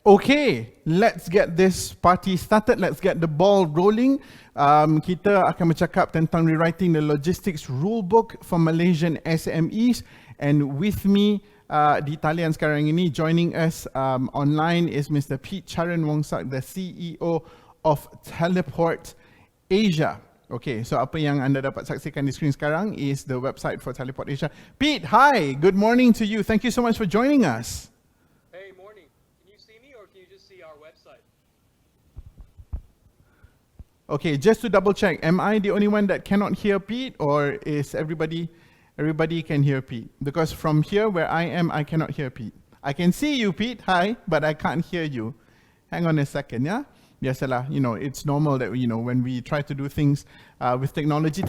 Okay, let's get this party started. Let's get the ball rolling. Kita akan bercakap tentang rewriting the logistics rulebook for Malaysian SMEs. And with me di talian sekarang ini, joining us online is Mr. Pete Charan Wongsak, the CEO of Teleport Asia. Okay, so apa yang anda dapat saksikan di screen sekarang is the website for Teleport Asia. Pete, hi, good morning to you. Thank you so much for joining us. Hey, morning. Can you see me or can you just see our website? Okay, just to double check, am I the only one that cannot hear Pete, or is everybody can hear Pete? Because from here where I am, I cannot hear Pete. I can see you, Pete, hi, but I can't hear you. Hang on a second, yeah? Biasalah, it's normal that, when we try to do things with technology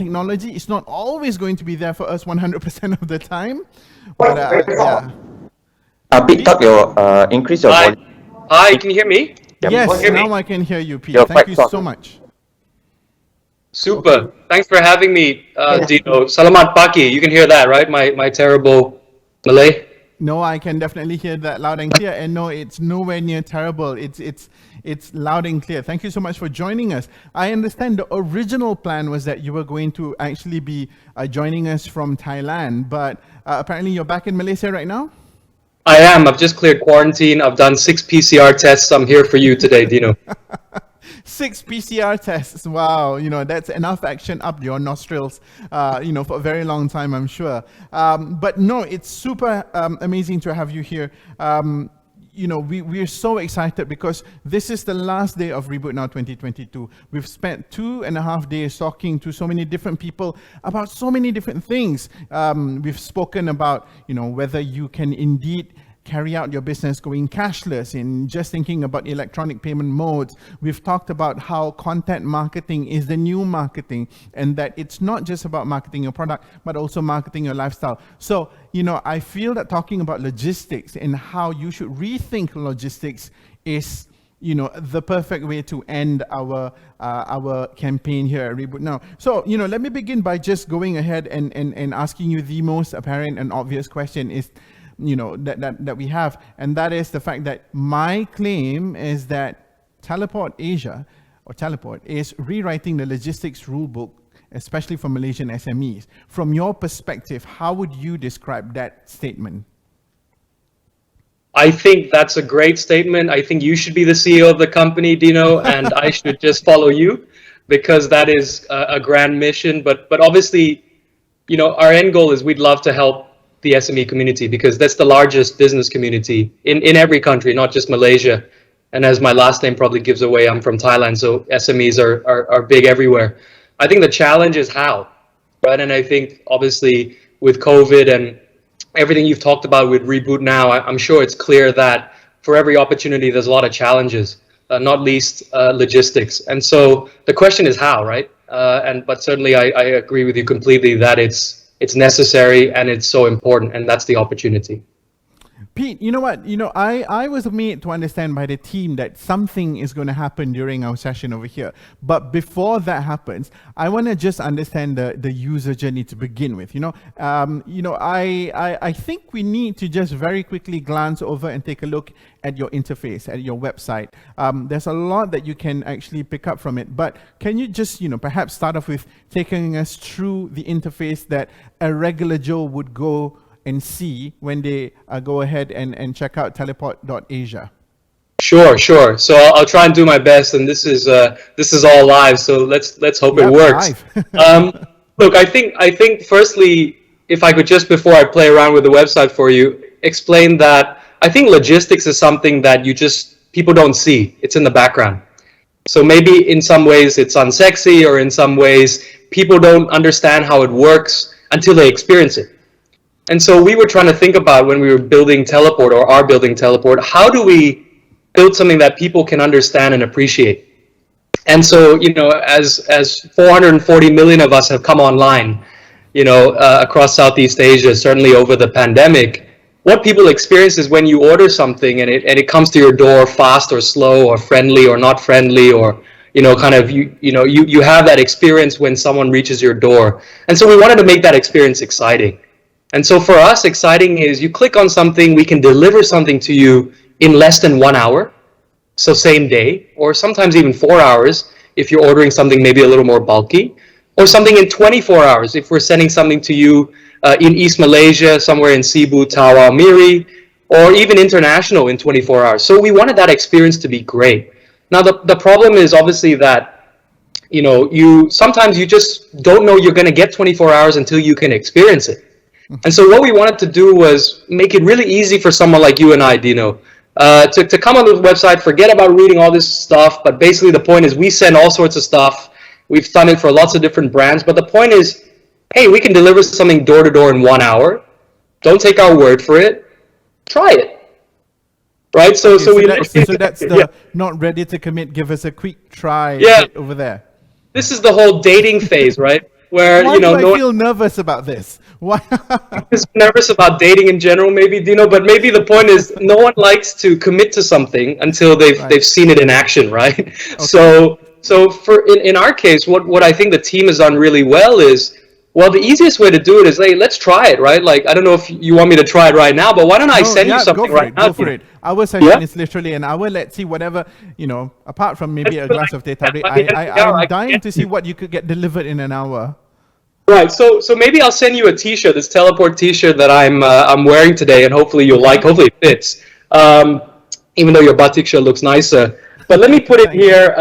is not always going to be there for us 100% of the time. But yeah. Pete, talk increase your volume. Hi, can you hear me? Yes, now I can hear you, Pete. Thank you so much. Super. Okay. Thanks for having me, Dino. Salamat pagi. You can hear that, right? My terrible Malay. No, I can definitely hear that loud and clear. And no, it's nowhere near terrible. It's loud and clear. Thank you so much for joining us. I understand the original plan was that you were going to actually be joining us from Thailand, but apparently you're back in Malaysia right now? I am. I've just cleared quarantine. I've done 6 PCR tests. I'm here for you today, Dino. 6 PCR tests. Wow, that's enough action up your nostrils, for a very long time, I'm sure. But no, it's super amazing to have you here. We're so excited because this is the last day of Reboot Now 2022. We've spent 2.5 days talking to so many different people about so many different things. We've spoken about, whether you can indeed carry out your business going cashless, in just thinking about electronic payment modes. We've talked about how content marketing is the new marketing, and that it's not just about marketing your product, but also marketing your lifestyle. So, I feel that talking about logistics and how you should rethink logistics is, the perfect way to end our campaign here at Reboot Now. So, let me begin by just going ahead and asking you the most apparent and obvious question is, that we have, and that is the fact that my claim is that Teleport Asia, or Teleport, is rewriting the logistics rulebook, especially for Malaysian SMEs. From your perspective, how would you describe that statement? I think that's a great statement. I think you should be the CEO of the company, Dino, and I should just follow you, because that is a grand mission. But obviously, our end goal is we'd love to help the SME community, because that's the largest business community in every country, not just Malaysia. And as my last name probably gives away, I'm from Thailand, so SMEs are big everywhere. I think the challenge is how, right? And I think obviously with COVID and everything you've talked about with Reboot Now, I'm sure it's clear that for every opportunity, there's a lot of challenges, not least logistics. And so the question is how, right? But certainly I agree with you completely that it's necessary and it's so important, and that's the opportunity. Pete, you know what? I was made to understand by the team that something is going to happen during our session over here. But before that happens, I want to just understand the user journey to begin with. I think we need to just very quickly glance over and take a look at your interface, at your website. There's a lot that you can actually pick up from it. But can you just, perhaps start off with taking us through the interface that a regular Joe would go and see when they go ahead and check out teleport.asia? Sure. So I'll try and do my best, and this is all live, so let's hope it works. Look, I think firstly, if I could just, before I play around with the website for you, explain that I think logistics is something that people don't see. It's in the background. So maybe in some ways it's unsexy, or in some ways people don't understand how it works until they experience it. And so we were trying to think about, when we were building Teleport, or are building Teleport, how do we build something that people can understand and appreciate? And so, as 440 million of us have come online, across Southeast Asia, certainly over the pandemic, what people experience is when you order something and it comes to your door fast or slow or friendly or not friendly, or you have that experience when someone reaches your door. And so we wanted to make that experience exciting. And so for us, exciting is you click on something, we can deliver something to you in less than 1 hour. so same day, or sometimes even 4 hours if you're ordering something maybe a little more bulky, or something in 24 hours if we're sending something to you in East Malaysia, somewhere in Cebu, Tawau, Miri, or even international in 24 hours. So we wanted that experience to be great. Now the problem is obviously that sometimes you just don't know you're going to get 24 hours until you can experience it. And so what we wanted to do was make it really easy for someone like you and I, Dino, to come on the website, forget about reading all this stuff. But basically the point is we send all sorts of stuff. We've done it for lots of different brands. But the point is, hey, we can deliver something door to door in 1 hour. Don't take our word for it. Try it. Right? So that's the not ready to commit. Give us a quick try over there. This is the whole dating phase, right? Where Why do I feel nervous about this? Why? I'm just nervous about dating in general, maybe, Dino. But maybe the point is, no one likes to commit to something until they've seen it in action, right? Okay. So for in our case, what I think the team has done really well is, well, the easiest way to do it is, hey, let's try it, right? Like, I don't know if you want me to try it right now, but why don't I send you something right now? Go for it. Our session is literally an hour. Let's see whatever, apart from maybe a glass of data. I'm dying to see what you could get delivered in an hour. Right. So maybe I'll send you a T-shirt, this teleport T-shirt that I'm wearing today, and hopefully you'll like. Hopefully it fits. Even though your batik shirt looks nicer. But let me put it here.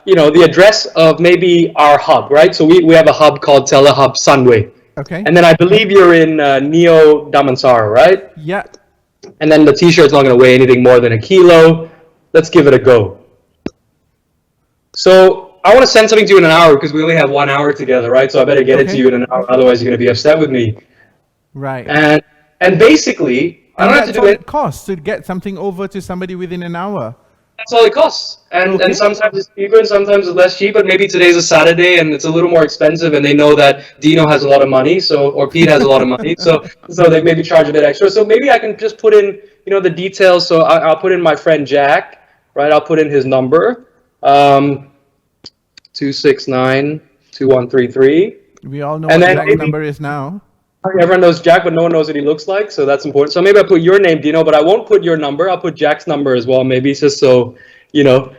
The address of maybe our hub, right? So we have a hub called Telehub Sunway. Okay. And then I believe you're in Neo Damansara, right? Yeah. And then the T-shirt's not going to weigh anything more than 1 kilo. Let's give it a go. So I want to send something to you in an hour because we only have 1 hour together, right? So I better get it to you in an hour, otherwise you're going to be upset with me. Right. And basically, I don't have to do it. What it costs to get something over to somebody within an hour. That's all it costs. And sometimes it's cheaper and sometimes it's less cheap, but maybe today's a Saturday and it's a little more expensive and they know that Dino has a lot of money, or Pete has a lot of money, so they maybe charge a bit extra. So maybe I can just put in, the details. So I'll put in my friend Jack, right? I'll put in his number, 269-2133. We all know what Jack's number is now. Everyone knows Jack, but no one knows what he looks like, so that's important. So maybe I put your name, Dino, but I won't put your number. I'll put Jack's number as well, maybe just so, we don't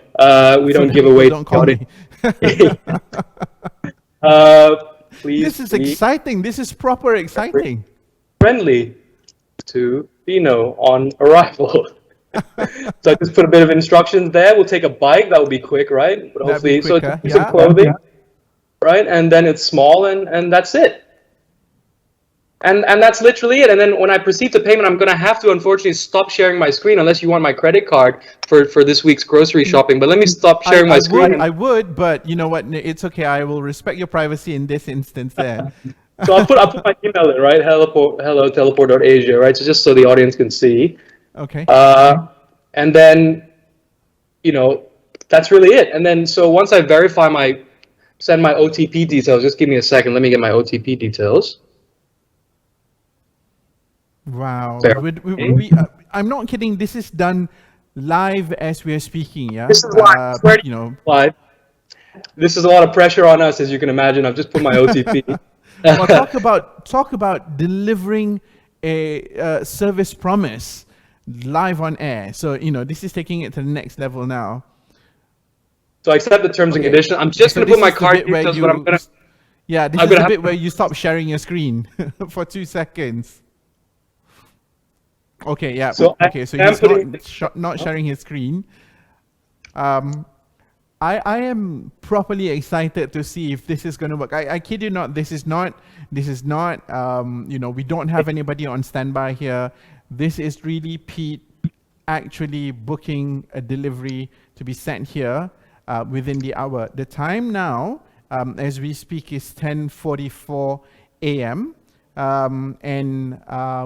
give away. Don't call me. Please. This is exciting. This is proper exciting. Friendly to Dino on arrival. So I just put a bit of instructions there. We'll take a bike. That will be quick, right? But hopefully, so some clothing, right? And then it's small, and that's it. And that's literally it. And then when I proceed to payment, I'm going to have to, unfortunately, stop sharing my screen unless you want my credit card for this week's grocery shopping. But let me stop sharing my screen. I would, but you know what? It's okay. I will respect your privacy in this instance there. So I'll put my email in, right? Hello, teleport.asia, right? So just so the audience can see. Okay. And then, that's really it. And then, so once I send my OTP details, just give me a second. Let me get my OTP details. Wow. I'm not kidding. This is done live as we are speaking, yeah? This is live. Live. This is a lot of pressure on us, as you can imagine. I've just put my OTP. Well, talk about delivering a service promise live on air. So, this is taking it to the next level now. So I accept the terms and conditions. I'm just going to put my card details, but I'm going to... Yeah, this is the bit where you stop sharing your scrin for 2 seconds. Okay, yeah. So he's not sharing his screen. I am properly excited to see if this is going to work. I kid you not. This is not. We don't have anybody on standby here. This is really Pete actually booking a delivery to be sent here within the hour. The time now, as we speak, is 10:44 a.m. And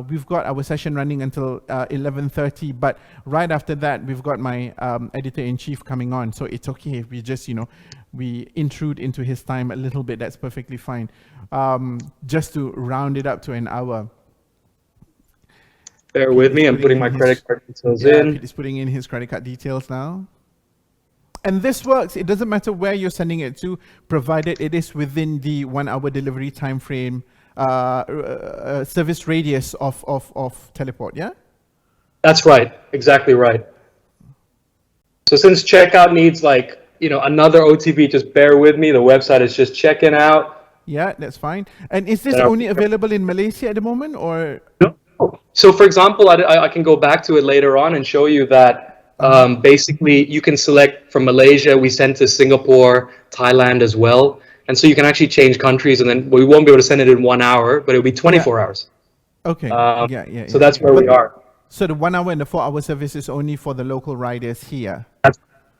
we've got our session running until 11:30, but right after that we've got my editor-in-chief coming on, so it's okay if we just we intrude into his time a little bit. That's perfectly fine, just to round it up to an hour. Bear with me, I'm putting my credit card details in. He's putting in his credit card details now. And this works. It doesn't matter where you're sending it to, provided it is within the 1 hour delivery time frame service radius of teleport, yeah? That's right, exactly right. So since checkout needs like, another OTP, just bear with me. The website is just checking out. Yeah, that's fine. And is this only available in Malaysia at the moment, or? No. So for example, I can go back to it later on and show you that basically you can select from Malaysia. We send to Singapore, Thailand as well. And so you can actually change countries, and then we won't be able to send it in 1 hour, but it'll be 24 hours. Okay. So that's where we are. So the 1 hour and the 4 hour service is only for the local riders here.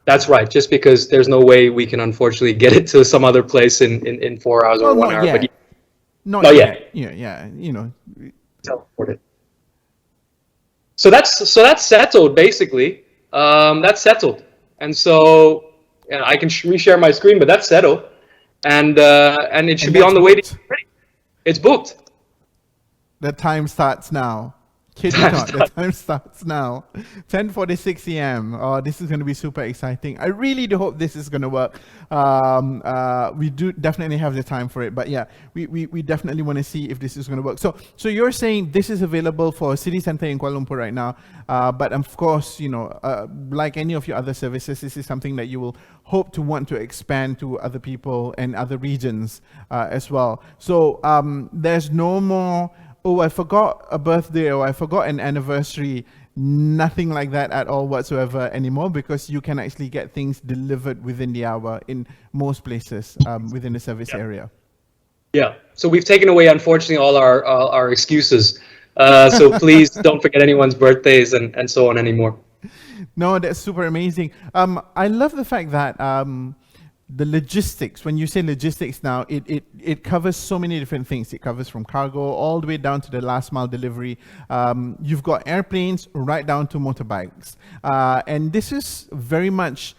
That's right. Just because there's no way we can unfortunately get it to some other place in 4 hours or 1 hour. Yet. But not yet. Yeah. Teleport it. So that's settled basically. That's settled. And so I can reshare my screen, but that's settled. And it should be on the way to ready. It's booked. The time starts now. Kid you not, the time starts now. 10:46 a.m. Oh, this is going to be super exciting. I really do hope this is going to work. We do definitely have the time for it, but yeah, we definitely want to see if this is going to work. So you're saying this is available for city center in Kuala Lumpur right now, but of course, like any of your other services, this is something that you will hope to want to expand to other people and other regions as well. So there's no more, oh, I forgot a birthday, or I forgot an anniversary. Nothing like that at all whatsoever anymore, because you can actually get things delivered within the hour in most places within the service area. Yeah. So we've taken away, unfortunately, all our excuses. So please don't forget anyone's birthdays and so on anymore. No, that's super amazing. I love the fact that the logistics, when you say logistics now, it covers so many different things. It covers from cargo all the way down to the last mile delivery. You've got airplanes right down to motorbikes. And this is very much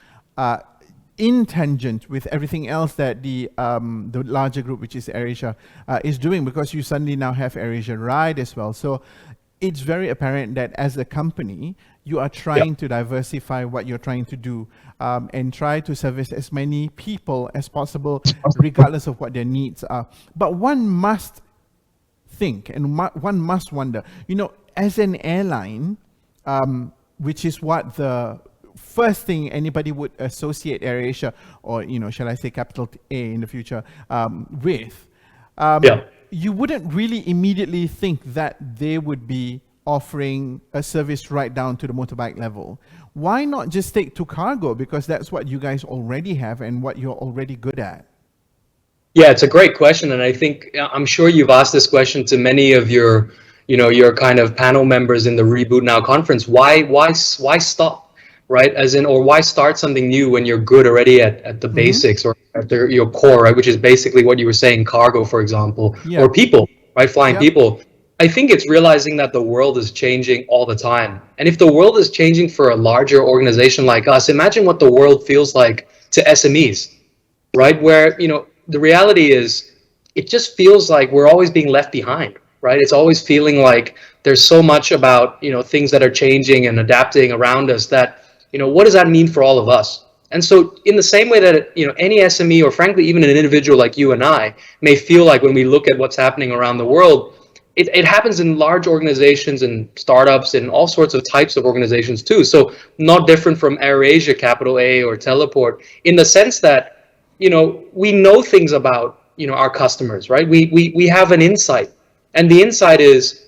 in tangent with everything else that the larger group, which is AirAsia, is doing, because you suddenly now have AirAsia Ride as well. So it's very apparent that as a company, you are trying to diversify what you're trying to do and try to service as many people as possible, regardless of what their needs are. But one must think, and one must wonder, as an airline, which is what the first thing anybody would associate AirAsia, or shall I say capital A in the future, with, you wouldn't really immediately think that they would be offering a service right down to the motorbike level. Why not just take to cargo? Because that's what you guys already have and what you're already good at. Yeah, it's a great question, and I'm sure you've asked this question to many of your kind of panel members in the Reboot Now conference. Why stop, right? As in, or why start something new when you're good already at the basics, or at your core, right? Which is basically what you were saying, cargo, for example, or people, right? Flying people. I think it's realizing that the world is changing all the time. And if the world is changing for a larger organization like us, imagine what the world feels like to SMEs, right? Where, the reality is, it just feels like we're always being left behind, right? It's always feeling like there's so much about, things that are changing and adapting around us that, what does that mean for all of us? And so in the same way that, any SME, or frankly, even an individual like you and I, may feel like when we look at what's happening around the world, it happens in large organizations and startups and all sorts of types of organizations too. So not different from AirAsia, capital A, or Teleport, in the sense that, we know things about, our customers, right? We have an insight. And the insight is,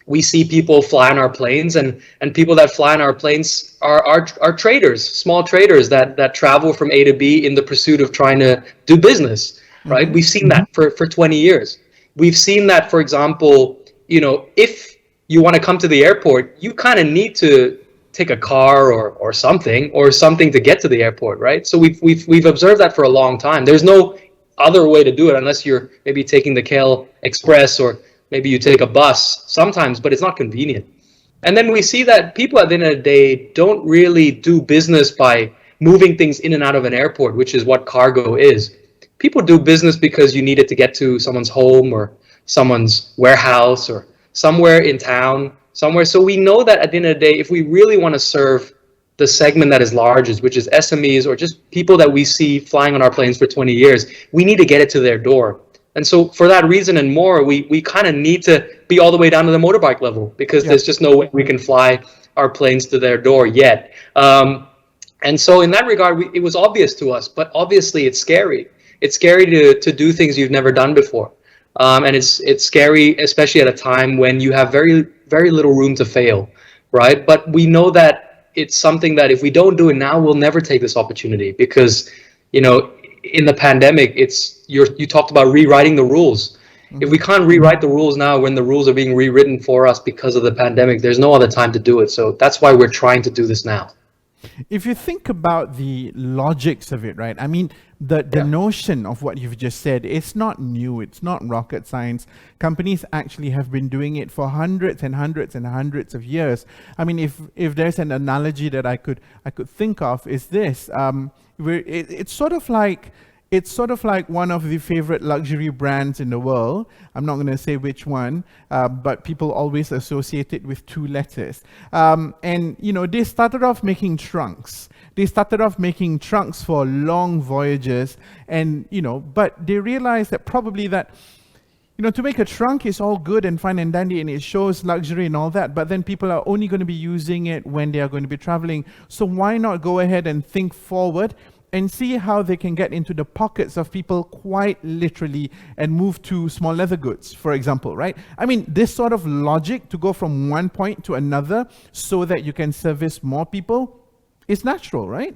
we see people fly on our planes, and people that fly on our planes are traders, small traders that travel from A to B in the pursuit of trying to do business, right? We've seen that for 20 years. We've seen that, for example, if you want to come to the airport, you kind of need to take a car or something to get to the airport, right? So we've observed that for a long time. There's no other way to do it unless you're maybe taking the KL Express, or maybe you take a bus sometimes, but it's not convenient. And then we see that people at the end of the day don't really do business by moving things in and out of an airport, which is what cargo is. People do business because you need it to get to someone's home, or someone's warehouse, or somewhere in town, somewhere. So we know that at the end of the day, if we really want to serve the segment that is largest, which is SMEs, or just people that we see flying on our planes for 20 years, we need to get it to their door. And so for that reason and more, we kind of need to be all the way down to the motorbike level, because there's just no way we can fly our planes to their door yet. And so in that regard, it was obvious to us, but obviously it's scary. It's scary to do things you've never done before. And it's scary, especially at a time when you have very little room to fail, right? But we know that it's something that if we don't do it now, we'll never take this opportunity, because, you know, in the pandemic, you talked about rewriting the rules. If we can't rewrite the rules now when the rules are being rewritten for us because of the pandemic, there's no other time to do it. So that's why we're trying to do this now. If you think about the logics of it, right? I mean, the notion of what you've just said, it's not new, it's not rocket science. Companies actually have been doing it for hundreds and hundreds and hundreds of years. I mean, if there's an analogy that I could think of, is this. It's sort of like one of the favorite luxury brands in the world. I'm not going to say which one, but people always associate it with 2 letters. And, you know, they started off making trunks. They started off making trunks for long voyages, and, you know, but they realized that probably that, you know, to make a trunk is all good and fine and dandy, and it shows luxury and all that, but then people are only going to be using it when they are going to be traveling. So why not go ahead and think forward and see how they can get into the pockets of people quite literally and move to small leather goods, for example, right? I mean, this sort of logic to go from one point to another so that you can service more people is natural, right?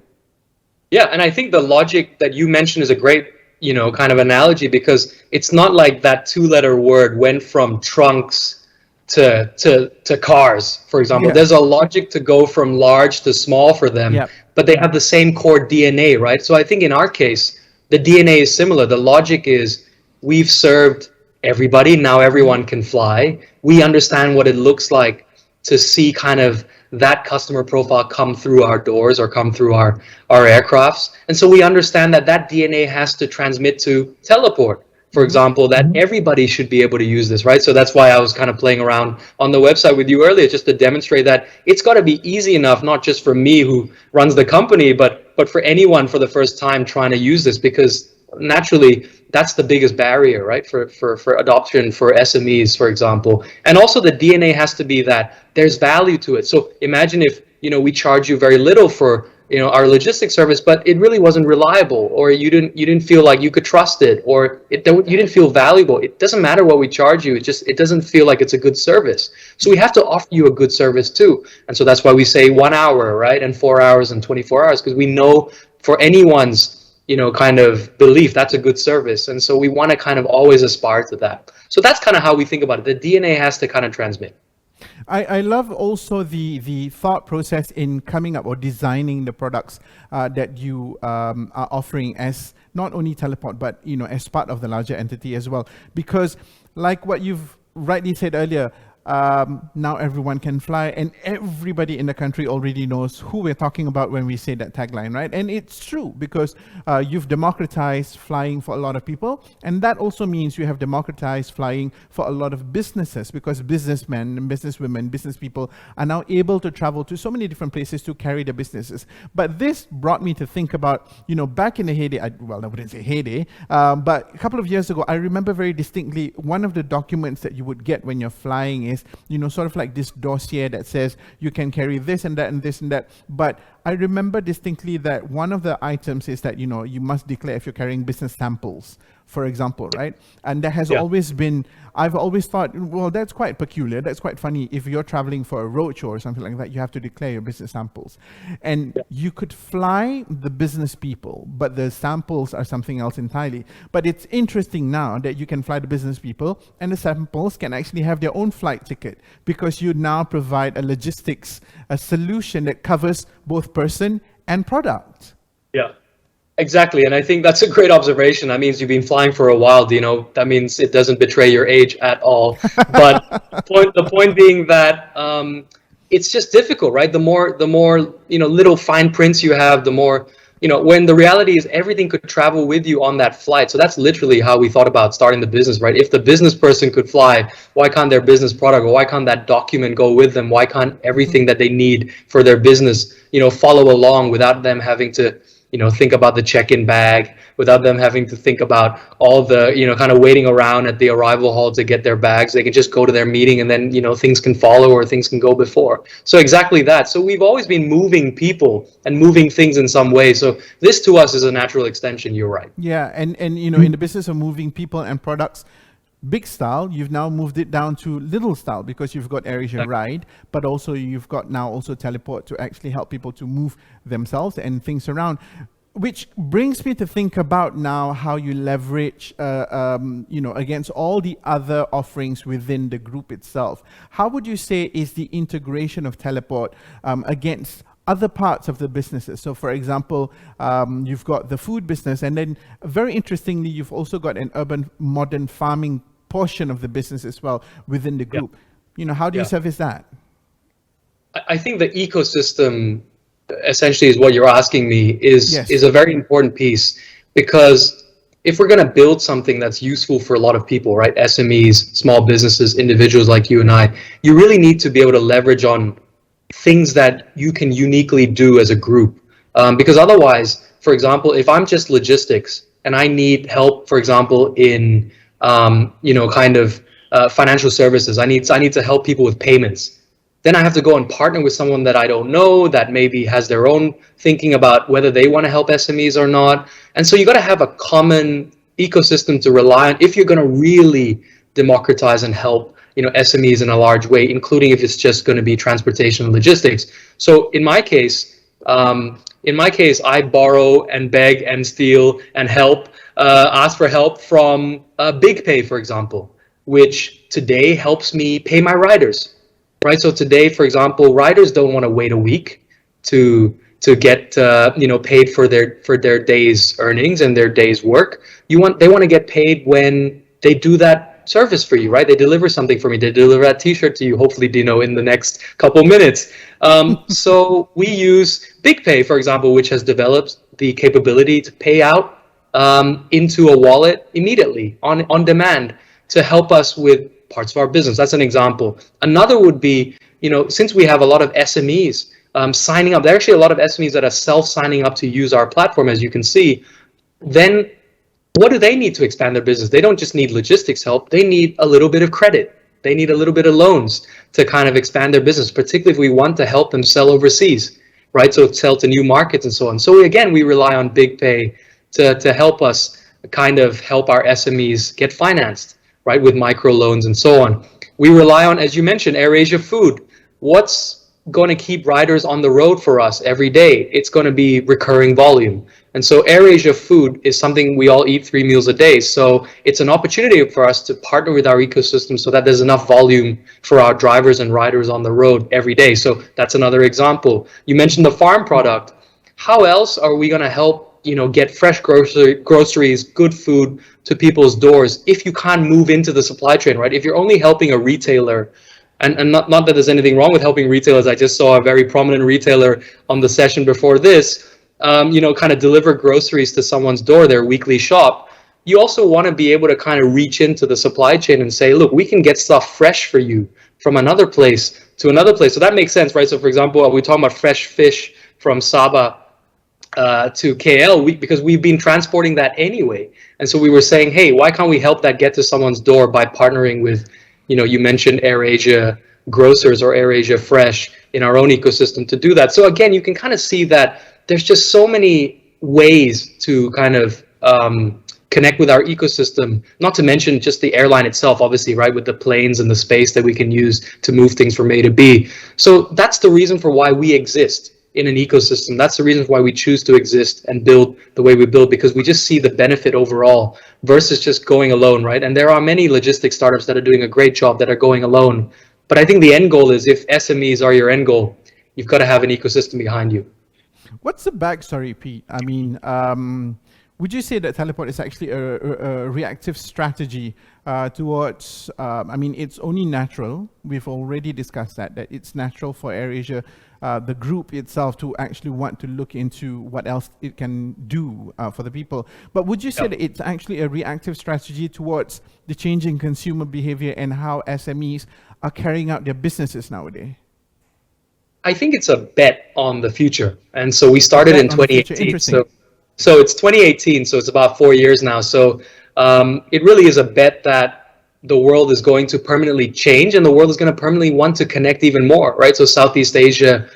Yeah, and I think the logic that you mentioned is a great, you know, kind of analogy, because it's not like that 2-letter word went from trunks to cars, for example. There's a logic to go from large to small for them, but they have the same core DNA, right? So I think in our case, the DNA is similar. The logic is we've served everybody, now everyone can fly. We understand what it looks like to see kind of that customer profile come through our doors or come through our aircrafts. And so we understand that that DNA has to transmit to teleport, for example, that everybody should be able to use this, right? So that's why I was kind of playing around on the website with you earlier, just to demonstrate that it's got to be easy enough, not just for me who runs the company, but for anyone for the first time trying to use this, because naturally that's the biggest barrier, right, for adoption for SMEs, for example. And also the DNA has to be that there's value to it. So imagine if, you know, we charge you very little for, you know, our logistics service, but it really wasn't reliable, or you didn't feel like you could trust it, or you didn't feel valuable. It doesn't matter what we charge you, it doesn't feel like it's a good service. So we have to offer you a good service too. And so that's why we say 1 hour, right, and 4 hours and 24 hours, because we know for anyone's, you know, kind of belief, that's a good service. And so we want to kind of always aspire to that. So that's kind of how we think about it. The DNA has to kind of transmit. I love also the thought process in coming up or designing the products that you are offering as not only Teleport, but, you know, as part of the larger entity as well. Because like what you've rightly said earlier, now everyone can fly, and everybody in the country already knows who we're talking about when we say that tagline, right? And it's true, because you've democratized flying for a lot of people, and that also means you have democratized flying for a lot of businesses, because businessmen and businesswomen, business people are now able to travel to so many different places to carry their businesses. But this brought me to think about, you know, back in the heyday, well, I wouldn't say heyday, but a couple of years ago, I remember very distinctly one of the documents that you would get when you're flying is, you know, sort of like this dossier that says you can carry this and that and this and that. But I remember distinctly that one of the items is that, you know, you must declare if you're carrying business samples, for example, right? And that has always been, I've always thought, well, that's quite peculiar. That's quite funny. If you're traveling for a roadshow or something like that, you have to declare your business samples. And you could fly the business people, but the samples are something else entirely. But it's interesting now that you can fly the business people and the samples can actually have their own flight ticket, because you now provide a logistics, a solution that covers both person and product. Yeah. Exactly, and I think that's a great observation. That means you've been flying for a while, you know. That means it doesn't betray your age at all. But the point being that it's just difficult, right? The more you know, little fine prints you have, the more, you know, when the reality is everything could travel with you on that flight. So that's literally how we thought about starting the business, right? If the business person could fly, why can't their business product, or why can't that document go with them? Why can't everything that they need for their business, you know, follow along without them having to, think about the check-in bag, without them having to think about all the, kind of waiting around at the arrival hall to get their bags. They can just go to their meeting and then, things can follow or things can go before. So exactly that. So we've always been moving people and moving things in some way. So this to us is a natural extension, you're right. Yeah, and in the business of moving people and products, big style, you've now moved it down to little style because you've got AirAsia Ride, but also you've got now also Teleport to actually help people to move themselves and things around. Which brings me to think about now how you leverage, against all the other offerings within the group itself. How would you say is the integration of Teleport against other parts of the businesses? So for example, you've got the food business, and then very interestingly, you've also got an urban modern farming portion of the business as well within the group. How do you service that? I think the ecosystem essentially is what you're asking me is a very important piece, because if we're going to build something that's useful for a lot of people, right? SMEs, small businesses, individuals like you and I, you really need to be able to leverage on things that you can uniquely do as a group. Because otherwise, for example, if I'm just logistics and I need help, for example, in financial services, I need to help people with payments. Then I have to go and partner with someone that I don't know, that maybe has their own thinking about whether they want to help SMEs or not. And so you got to have a common ecosystem to rely on if you're going to really democratize and help SMEs in a large way, including if it's just going to be transportation and logistics. So in my case, I borrow and beg and steal and ask for help from BigPay, for example, which today helps me pay my riders. Right. So today, for example, riders don't want to wait a week to get paid for their day's earnings and their day's work. They want to get paid when they do that service for you, right? They deliver something for me. They deliver that T-shirt to you, hopefully, Dino, in the next couple minutes. So we use BigPay, for example, which has developed the capability to pay out into a wallet immediately on demand to help us with parts of our business. That's an example. Another would be, since we have a lot of SMEs signing up, there are actually a lot of SMEs that are self-signing up to use our platform, as you can see, then what do they need to expand their business? They don't just need logistics help. They need a little bit of credit. They need a little bit of loans to kind of expand their business, particularly if we want to help them sell overseas, right? So sell to new markets and so on. So again, we rely on BigPay to help us kind of help our SMEs get financed, right, with microloans and so on. We rely on, as you mentioned, AirAsia Food. What's going to keep riders on the road for us every day? It's going to be recurring volume. And so AirAsia Food is something we all eat 3 meals a day. So it's an opportunity for us to partner with our ecosystem so that there's enough volume for our drivers and riders on the road every day. So that's another example. You mentioned the farm product. How else are we going to help get fresh groceries, good food to people's doors if you can't move into the supply chain, right? If you're only helping a retailer, and not that there's anything wrong with helping retailers. I just saw a very prominent retailer on the session before this, kind of deliver groceries to someone's door, their weekly shop. You also want to be able to kind of reach into the supply chain and say, look, we can get stuff fresh for you from another place to another place. So that makes sense, right? So for example, we're talking about fresh fish from Sabah to KL, because we've been transporting that anyway. And so we were saying, hey, why can't we help that get to someone's door by partnering with, you mentioned AirAsia Grocers or AirAsia Fresh in our own ecosystem to do that. So again, you can kind of see that there's just so many ways to kind of connect with our ecosystem, not to mention just the airline itself, obviously, right, with the planes and the space that we can use to move things from A to B. So that's the reason for why we exist in an ecosystem. That's the reason why we choose to exist and build the way we build, because we just see the benefit overall versus just going alone, right? And there are many logistics startups that are doing a great job that are going alone. But I think the end goal is, if SMEs are your end goal, you've got to have an ecosystem behind you. What's the backstory, Pete? I mean, would you say that Teleport is actually a reactive strategy towards, it's only natural, we've already discussed that it's natural for AirAsia, the group itself, to actually want to look into what else it can do for the people. But would you say that it's actually a reactive strategy towards the changing consumer behavior and how SMEs are carrying out their businesses nowadays? I think it's a bet on the future. And so we started in 2018. So So it's 2018, so it's about 4 years now. So it really is a bet that the world is going to permanently change, and the world is going to permanently want to connect even more, right? So Southeast Asia,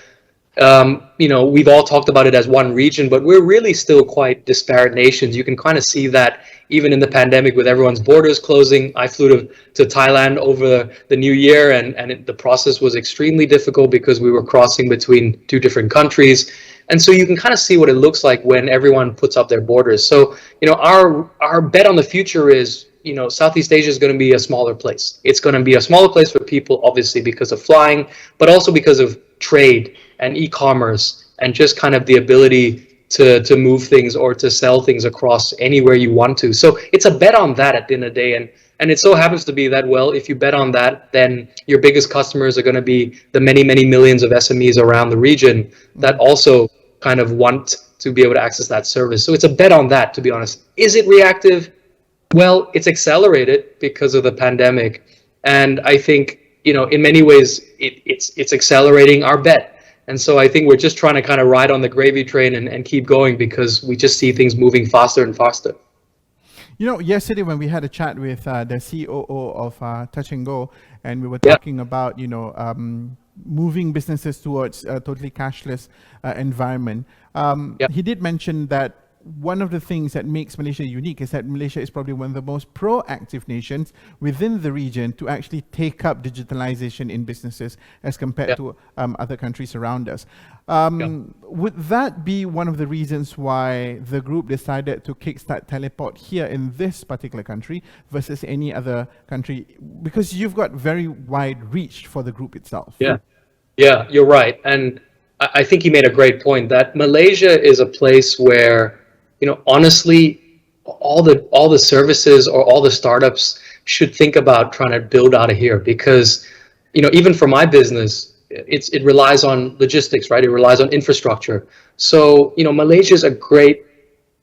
we've all talked about it as one region, but we're really still quite disparate nations. You can kind of see that even in the pandemic with everyone's borders closing. I flew to Thailand over the new year, and the process was extremely difficult because we were crossing between two different countries. And so you can kind of see what it looks like when everyone puts up their borders. So, our bet on the future is, Southeast Asia is going to be a smaller place. It's going to be a smaller place for people, obviously, because of flying, but also because of trade and e-commerce and just kind of the ability to move things or to sell things across anywhere you want to. So it's a bet on that at the end of the day. And it so happens to be that, well, if you bet on that, then your biggest customers are going to be the many, many millions of SMEs around the region that also kind of want to be able to access that service. So it's a bet on that, to be honest. Is it reactive? Well, it's accelerated because of the pandemic. And I think, in many ways, it's accelerating our bet. And so I think we're just trying to kind of ride on the gravy train and keep going because we just see things moving faster and faster. Yesterday when we had a chat with the COO of Touch and Go, and we were talking about, moving businesses towards a totally cashless environment, he did mention that one of the things that makes Malaysia unique is that Malaysia is probably one of the most proactive nations within the region to actually take up digitalization in businesses as compared to other countries around us. Would that be one of the reasons why the group decided to kickstart Teleport here in this particular country versus any other country? Because you've got very wide reach for the group itself. Yeah, you're right. And I think he made a great point that Malaysia is a place where, honestly, all the services or all the startups should think about trying to build out of here because, even for my business, it relies on logistics, right? It relies on infrastructure. So, Malaysia is a great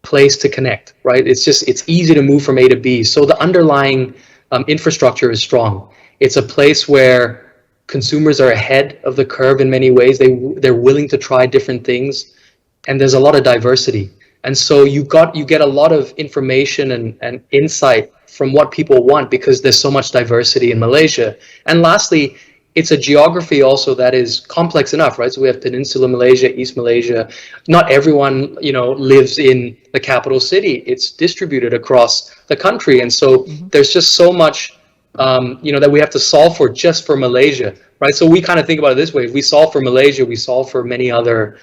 place to connect, right? It's easy to move from A to B. So the underlying infrastructure is strong. It's a place where consumers are ahead of the curve in many ways. They're willing to try different things, and there's a lot of diversity. And so you get a lot of information and insight from what people want because there's so much diversity in Malaysia. And lastly, it's a geography also that is complex enough, right? So we have Peninsula Malaysia, East Malaysia. Not everyone, lives in the capital city. It's distributed across the country. And so there's just so much, that we have to solve for just for Malaysia, right? So we kind of think about it this way. If we solve for Malaysia, we solve for many other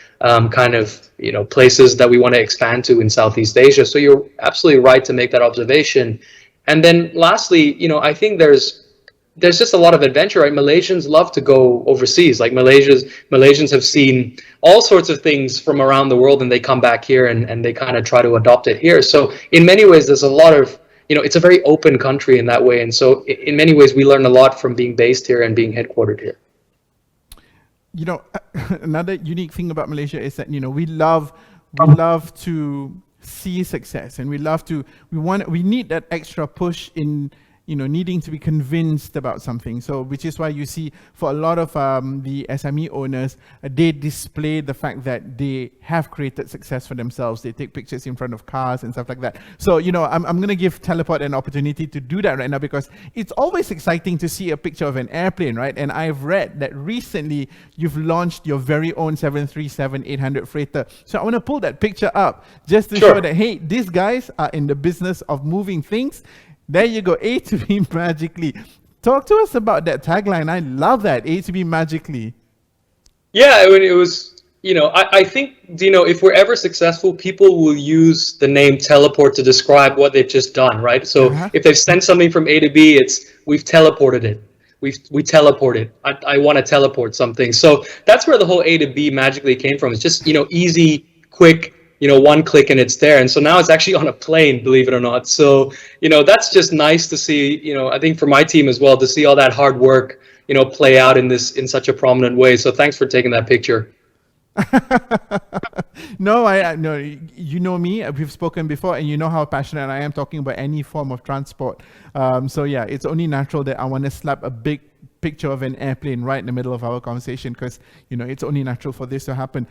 places that we want to expand to in Southeast Asia. So you're absolutely right to make that observation. And then lastly, I think there's just a lot of adventure, right? Malaysians love to go overseas. Like Malaysians have seen all sorts of things from around the world, and they come back here and they kind of try to adopt it here. So in many ways, there's a lot of, it's a very open country in that way. And so in many ways, we learn a lot from being based here and being headquartered here. Another unique thing about Malaysia is that, we love to see success, and we need that extra push in, needing to be convinced about something. So, which is why you see for a lot of the SME owners, they display the fact that they have created success for themselves. They take pictures in front of cars and stuff like that. So, I'm going to give Teleport an opportunity to do that right now because it's always exciting to see a picture of an airplane, right? And I've read that recently you've launched your very own 737-800 freighter. So I want to pull that picture up just to show that, hey, these guys are in the business of moving things. There you go, A to B magically. Talk to us about that tagline. I love that, A to B magically. Yeah, it was, I think, if we're ever successful, people will use the name Teleport to describe what they've just done, right? So if they've sent something from A to B, we've teleported it. We teleported. I want to teleport something. So that's where the whole A to B magically came from. It's just, easy, quick, one click and it's there. And so now it's actually on a plane, believe it or not. So, that's just nice to see, I think for my team as well, to see all that hard work, play out in such a prominent way. So thanks for taking that picture. No, I no, you know me, we've spoken before, and you know how passionate I am talking about any form of transport. So yeah, it's only natural that I want to slap a big picture of an airplane right in the middle of our conversation because, you know, it's only natural for this to happen.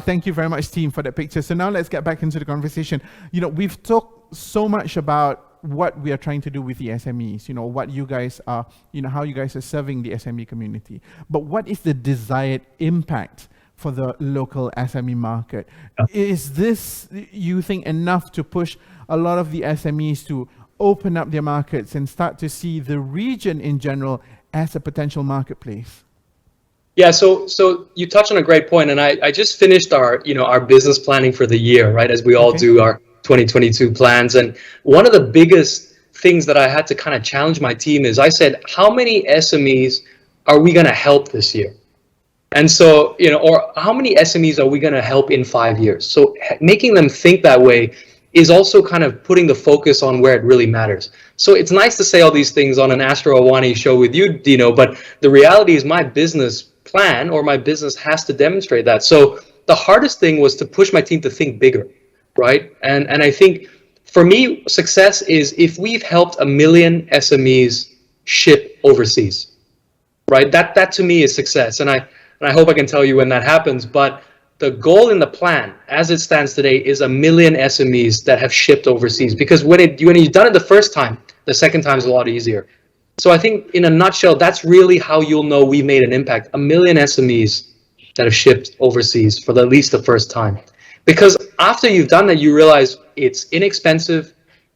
Thank you very much, team, for that picture. So now let's get back into the conversation. You know, we've talked so much about what we are trying to do with the SMEs, you know, what you guys are, you know, how you guys are serving the SME community. But what is the desired impact for the local SME market? Is this, you think, enough to push a lot of the SMEs to open up their markets and start to see the region in general as a potential marketplace? Yeah, so you touched on a great point, and I just finished our, you know, our business planning for the year, right, as we all do our 2022 plans. And one of the biggest things that I had to kind of challenge my team is I said, how many SMEs are we going to help this year? And so, you know, or how many SMEs are we going to help in 5 years? So making them think that way is also kind of putting the focus on where it really matters. So it's nice to say all these things on an Astro AWANI show with you, Dino, but the reality is my business plan or my business has to demonstrate that. So the hardest thing was to push my team to think bigger. Right? And I think for me, success is if we've helped 1 million SMEs ship overseas, right? That to me is success. And I hope I can tell you when that happens. But the goal in the plan, as it stands today, is 1 million SMEs that have shipped overseas. Because when you've done it the first time, the second time is a lot easier. So I think in a nutshell, that's really how you'll know we made an impact. 1 million SMEs that have shipped overseas for at least the first time. Because after you've done that, you realize it's inexpensive.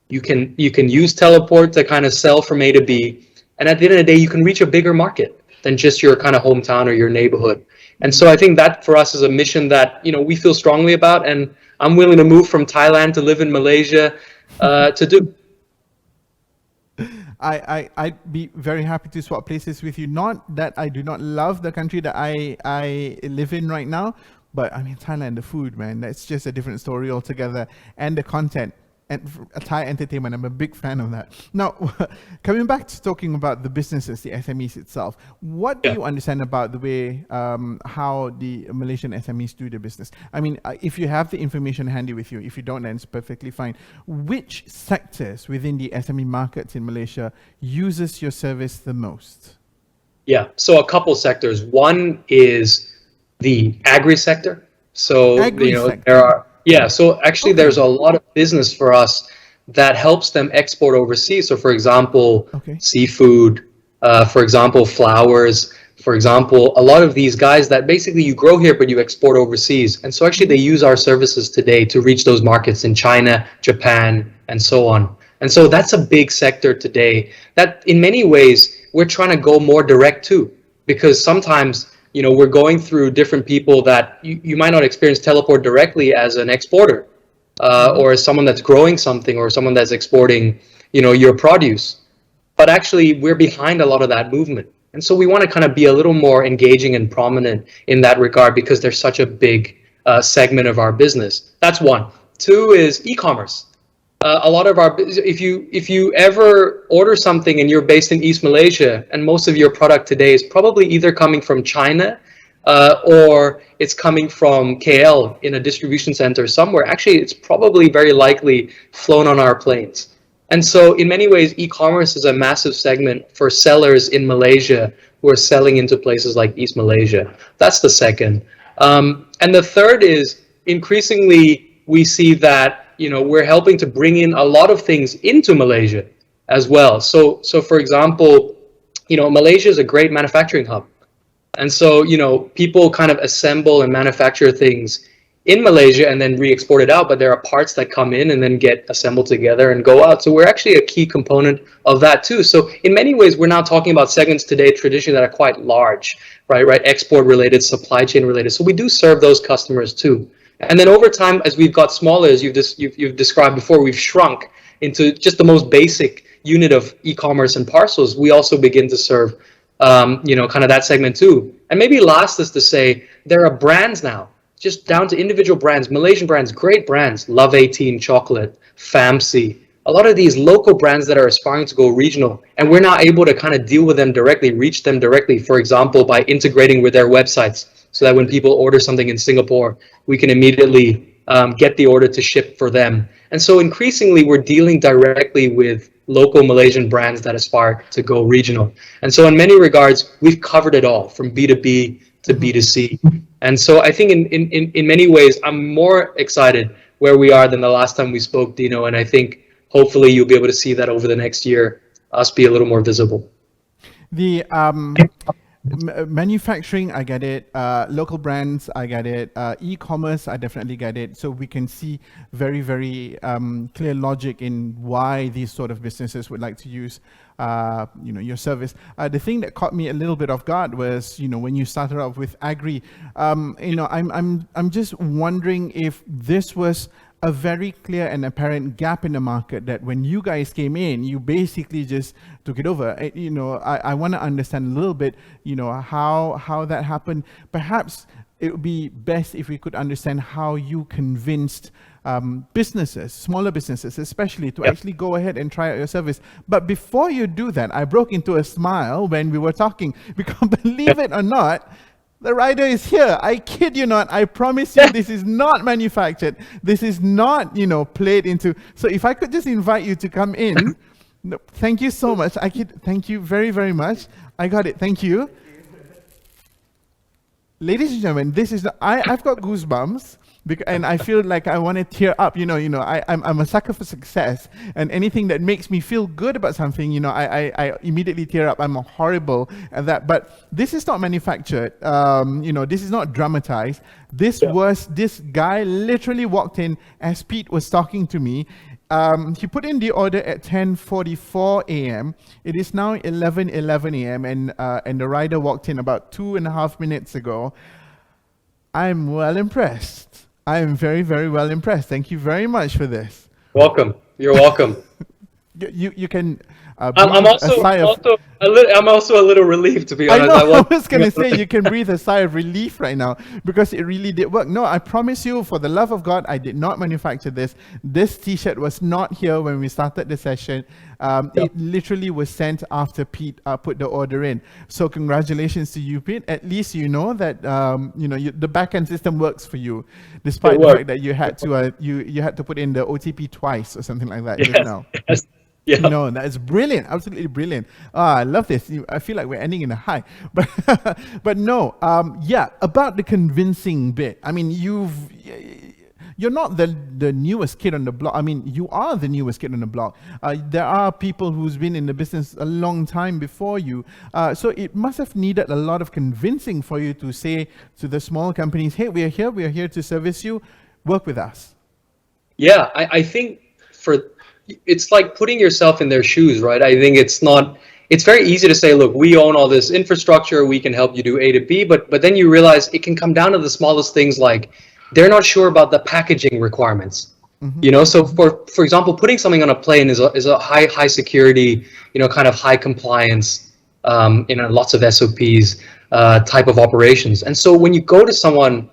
You can use teleport to kind of sell from A to B. And at the end of the day, you can reach a bigger market than just your kind of hometown or your neighborhood. And so I think that for us is a mission that, you know, we feel strongly about. And I'm willing to move from Thailand to live in Malaysia to do. I'd be very happy to swap places with you. Not that I do not love the country that I live in right now, but I mean, Thailand, the food, man, that's just a different story altogether. And the content and Thai entertainment, I'm a big fan of that. Now, coming back to talking about the businesses, the SMEs itself, what do you understand about the way how the Malaysian SMEs do their business? I mean, if you have the information handy with you, if you don't, then it's perfectly fine. Which sectors within the SME markets in Malaysia uses your service the most? Yeah, so a couple sectors. One is the agri sector. So there are so actually there's a lot of business for us that helps them export overseas. So for example, seafood, for example, flowers, for example, a lot of these guys that basically you grow here but you export overseas. And so actually they use our services today to reach those markets in China, Japan, and so on. And so that's a big sector today that in many ways we're trying to go more direct to, because sometimes we're going through different people that you might not experience teleport directly as an exporter or as someone that's growing something or someone that's exporting, your produce. But actually, we're behind a lot of that movement. And so we want to kind of be a little more engaging and prominent in that regard because there's such a big segment of our business. That's one. Two is e-commerce. A lot of our, if you ever order something and you're based in East Malaysia and most of your product today is probably either coming from China or it's coming from KL in a distribution center somewhere, actually it's probably very likely flown on our planes. And so in many ways, e-commerce is a massive segment for sellers in Malaysia who are selling into places like East Malaysia. That's the second. And the third is increasingly we see that we're helping to bring in a lot of things into Malaysia as well. So for example, Malaysia is a great manufacturing hub. And so, people kind of assemble and manufacture things in Malaysia and then re-export it out, but there are parts that come in and then get assembled together and go out. So we're actually a key component of that too. So in many ways, we're now talking about segments today traditionally that are quite large, right? Export related, supply chain related. So we do serve those customers too. And then over time, as we've got smaller, as you've described before, we've shrunk into just the most basic unit of e-commerce and parcels. We also begin to serve, kind of that segment too. And maybe last is to say, there are brands now, just down to individual brands, Malaysian brands, great brands, Love 18 Chocolate, Famsi, a lot of these local brands that are aspiring to go regional. And we're now able to kind of deal with them directly, reach them directly, for example, by integrating with their websites. So that when people order something in Singapore, we can immediately get the order to ship for them. And so increasingly, we're dealing directly with local Malaysian brands that aspire to go regional. And so in many regards, we've covered it all from B2B to B2C. And so I think in many ways, I'm more excited where we are than the last time we spoke, Dino. And I think hopefully you'll be able to see that over the next year, us be a little more visible. The manufacturing, I get it. Local brands, I get it. E-commerce, I definitely get it. So we can see very, very clear logic in why these sort of businesses would like to use, your service. The thing that caught me a little bit off guard was, when you started off with agri. I'm just wondering if this was a very clear and apparent gap in the market that when you guys came in, you basically just took it over. I want to understand a little bit, how that happened. Perhaps it would be best if we could understand how you convinced businesses, smaller businesses especially, to actually go ahead and try out your service. But before you do that, I broke into a smile when we were talking, because believe it or not, the rider is here. I kid you not. I promise you, this is not manufactured. This is not, played into. So if I could just invite you to come in. No, thank you so much. Thank you very, very much. I got it. Thank you. Ladies and gentlemen, I've got goosebumps. And I feel like I want to tear up. I'm a sucker for success, and anything that makes me feel good about something, I immediately tear up. I'm horrible at that. But this is not manufactured. This is not dramatized. This guy literally walked in as Pete was talking to me. He put in the order at 10:44 a.m. It is now 11:11 a.m. and the rider walked in about 2.5 minutes ago. I'm well impressed. I am very, very well impressed. Thank you very much for this. Welcome. You're welcome. You can. I'm also a little relieved, to be honest. I was going to say you can breathe a sigh of relief right now because it really did work. No, I promise you, for the love of God, I did not manufacture this. This T-shirt was not here when we started the session. It literally was sent after Pete put the order in. So congratulations to you, Pete. At least you know that the back-end system works for you, despite the fact that you had to you had to put in the OTP twice or something like that. Yes. Yeah. No, that is brilliant, absolutely brilliant. I love this. I feel like we're ending in a high, but no, about the convincing bit. I mean, you're not the newest kid on the block. I mean, you are the newest kid on the block. There are people who's been in the business a long time before you. So it must have needed a lot of convincing for you to say to the small companies, hey, we are here to service you, work with us. Yeah, I think it's like putting yourself in their shoes, right? I think it's very easy to say, look, we own all this infrastructure, we can help you do A to B, but then you realize it can come down to the smallest things, like they're not sure about the packaging requirements. Mm-hmm. So for example, putting something on a plane is a high security, kind of high compliance, lots of SOPs type of operations. And so when you go to someone,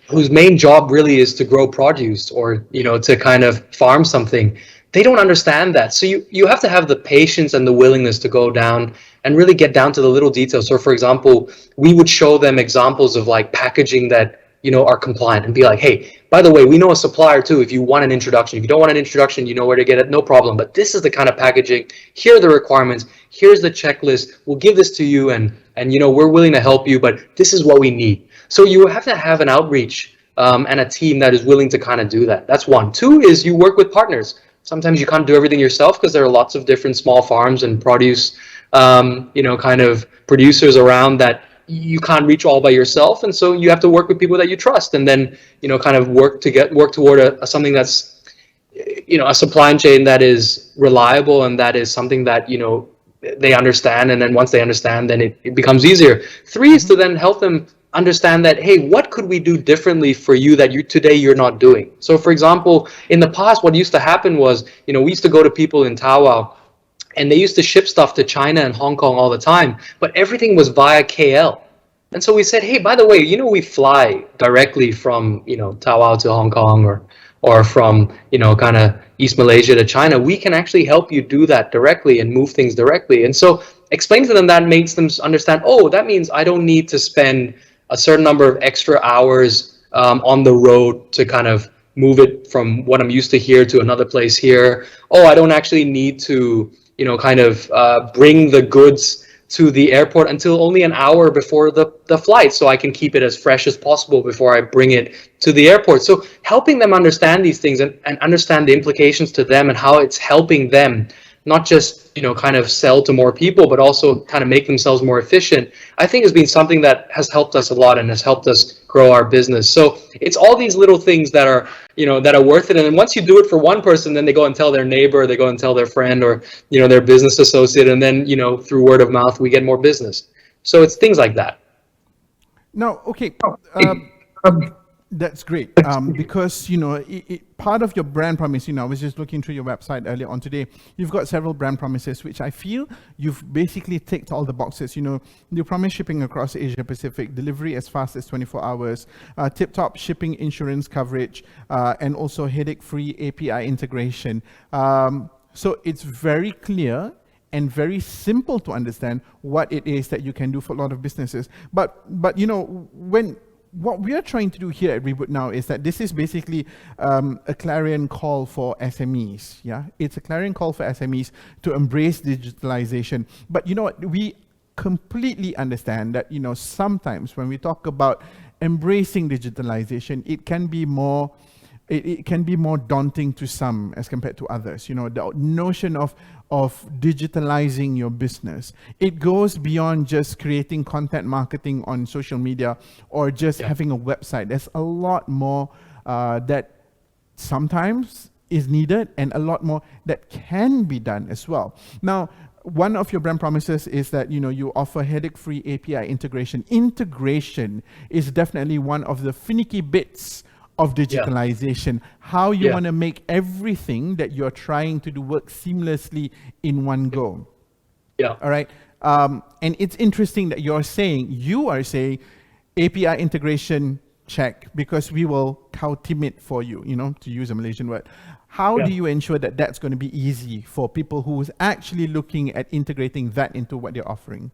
whose main job really is to grow produce or, to kind of farm something, they don't understand that. So you have to have the patience and the willingness to go down and really get down to the little details. So for example, we would show them examples of like packaging that, are compliant, and be like, hey, by the way, we know a supplier too, if you want an introduction. If you don't want an introduction, you know where to get it, no problem. But this is the kind of packaging, here are the requirements, here's the checklist, we'll give this to you, and we're willing to help you, but this is what we need. So you have to have an outreach and a team that is willing to kind of do that. That's one. Two is you work with partners. Sometimes you can't do everything yourself because there are lots of different small farms and produce, kind of producers around that you can't reach all by yourself. And so you have to work with people that you trust, and then, kind of work toward something that's, a supply chain that is reliable and that is something that, they understand. And then once they understand, then it becomes easier. Three is to then help them understand that, hey, what could we do differently for you that today you're not doing? So for example, in the past, what used to happen was, we used to go to people in Tawau, and they used to ship stuff to China and Hong Kong all the time, but everything was via KL. And so we said, hey, by the way, we fly directly from, Tawau to Hong Kong or from, kind of East Malaysia to China. We can actually help you do that directly and move things directly. And so explain to them that makes them understand, oh, that means I don't need to spend a certain number of extra hours on the road to kind of move it from what I'm used to here to another place here. Oh, I don't actually need to, kind of bring the goods to the airport until only an hour before the flight, so I can keep it as fresh as possible before I bring it to the airport. So helping them understand these things and understand the implications to them and how it's helping them not just kind of sell to more people, but also kind of make themselves more efficient, I think has been something that has helped us a lot and has helped us grow our business. So it's all these little things that are that are worth it. And then once you do it for one person, then they go and tell their neighbor, they go and tell their friend, or their business associate, and then through word of mouth we get more business. So it's things like that. Now, okay. That's great, because part of your brand promise, I was just looking through your website earlier on today, you've got several brand promises, which I feel you've basically ticked all the boxes. You promise shipping across Asia Pacific, delivery as fast as 24 hours, tip-top shipping insurance coverage, and also headache-free API integration. So it's very clear and very simple to understand what it is that you can do for a lot of businesses. But what we are trying to do here at Reboot Now is that this is basically a clarion call for SMEs. Yeah, it's a clarion call for SMEs to embrace digitalization. But you know what? We completely understand that sometimes when we talk about embracing digitalization, it can be more. It can be more daunting to some as compared to others. The notion of digitalizing your business, it goes beyond just creating content marketing on social media or just having a website. There's a lot more that sometimes is needed and a lot more that can be done as well. Now, one of your brand promises is that you offer headache-free API integration. Integration is definitely one of the finicky bits of digitalization, how you want to make everything that you're trying to do work seamlessly in one go. All right. And it's interesting that you are saying API integration check, because we will cow-timid for you, to use a Malaysian word. How do you ensure that that's going to be easy for people who's actually looking at integrating that into what they're offering?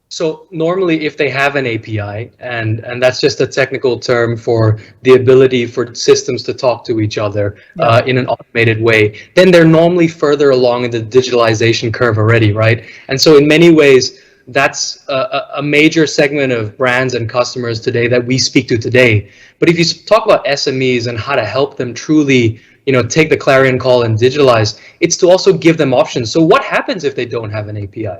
So normally if they have an API, and that's just a technical term for the ability for systems to talk to each other in an automated way, then they're normally further along in the digitalization curve already, right? And so in many ways, that's a major segment of brands and customers today that we speak to today. But if you talk about SMEs and how to help them truly take the clarion call and digitalize, it's to also give them options. So what happens if they don't have an API?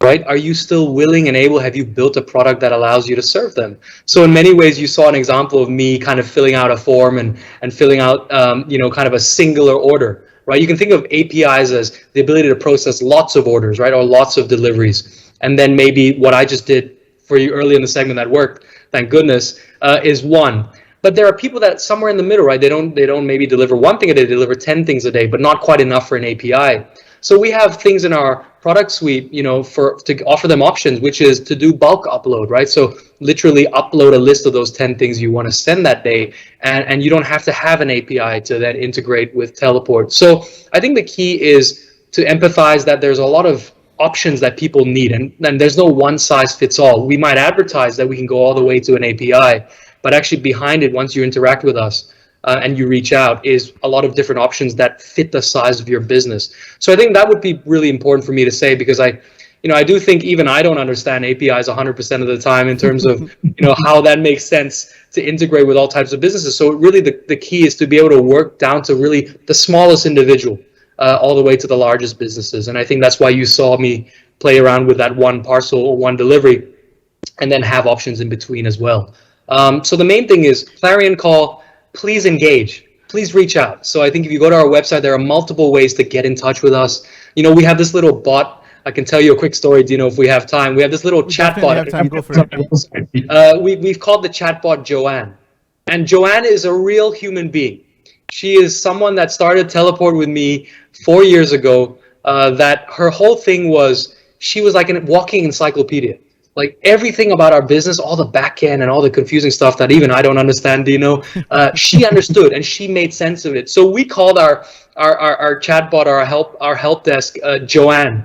Right? Are you still willing and able? Have you built a product that allows you to serve them? So in many ways, you saw an example of me kind of filling out a form and filling out, kind of a singular order, right? You can think of APIs as the ability to process lots of orders, right? Or lots of deliveries. And then maybe what I just did for you early in the segment that worked, thank goodness, is one. But there are people that somewhere in the middle, right? They don't maybe deliver one thing a day, they deliver 10 things a day, but not quite enough for an API. So we have things in our product suite, to offer them options, which is to do bulk upload, right? So literally upload a list of those 10 things you want to send that day, and you don't have to have an API to then integrate with Teleport. So I think the key is to empathize that there's a lot of options that people need, and there's no one size fits all. We might advertise that we can go all the way to an API, but actually behind it, once you interact with us, and you reach out, is a lot of different options that fit the size of your business. So I think that would be really important for me to say, because I do think even I don't understand APIs 100% of the time in terms of how that makes sense to integrate with all types of businesses. So really the key is to be able to work down to really the smallest individual all the way to the largest businesses. And I think that's why you saw me play around with that one parcel or one delivery, and then have options in between as well. So the main thing is clarion call. Please engage, please reach out. So I think if you go to our website, there are multiple ways to get in touch with us. We have this little bot. I can tell you a quick story, if we have time. We have this little chat bot. We've called the chat bot Joanne. And Joanne is a real human being. She is someone that started Teleport with me 4 years ago, that her whole thing was, she was like a walking encyclopedia. Like everything about our business, all the back end and all the confusing stuff that even I don't understand, she understood and she made sense of it. So we called our chatbot, our help desk, Joanne,